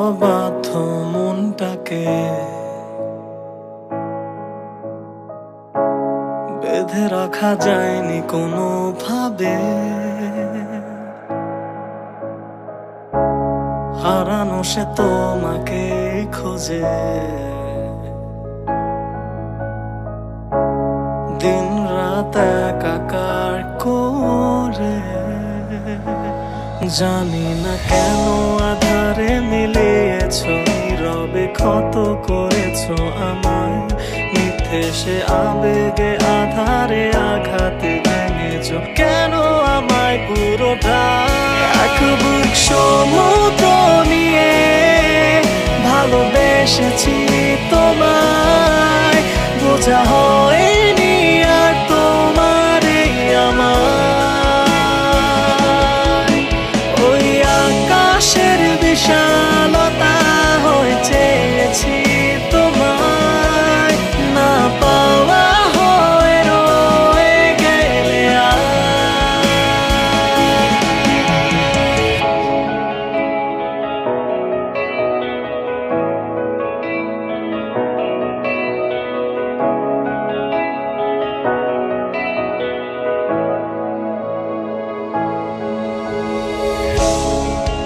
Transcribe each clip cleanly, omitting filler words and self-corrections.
অবাধ্য মনটাকে বেঁধে রাখা যায়নি কোনোভাবে। হারানো সে তোমাকে খোঁজে, দিন রাত একাকার করে। জানি না কেন আধারে মিলিয়েছ, নীরবে ক্ষত করেছ আমায়। মিথ্যে সে আবেগে আধারে আঘাতে ভেঙেছ কেন আমায় পুরোটা। এক বুক সমুদ্র নিয়ে ভালোবেসেছি তোমায়, বোঝা হয়নি আর তোমার এই আমার। ওই আকাশের বিশালতা হয়ে চেয়েছি তোমায়, না পাওয়া হয়ে রয়ে গেলে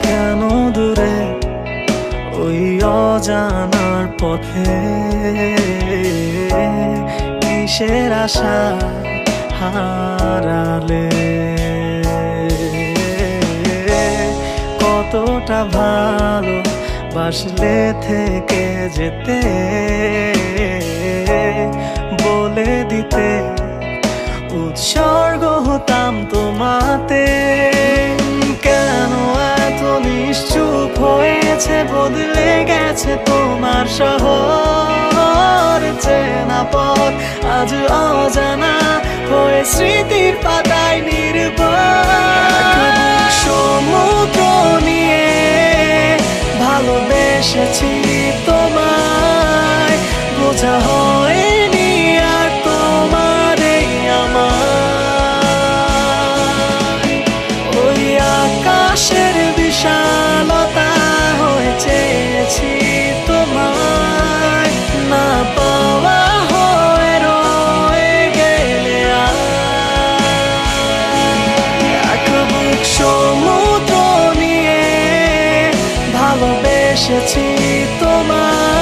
কেন দূরে ওই অজানার পথে, কিসের আশা হারালে। কতটা ভালো বাসলে থেকে যেতে, বলে দিতে উৎসর্গ হতাম তোমাতে। কেন এত নিশ্চুপ হয়েছে, বদলে গেছে তোমার শহর। চেনা পথ আজ অজানা হয়ে স্মৃতির পাতায় নির্ভর। সমুদ্র নিয়ে ভালোবেসেছি তোমায়, বোঝা হয়নি আর তোমার এই আমার। ওই আকাশের বিশালতা হয়ে চেয়েছি তোমায়, না পাওয়া হয়ে রয়ে গেলে এক বুক সমুদ্র নিয়ে ভালোবেসেছি তোমায়।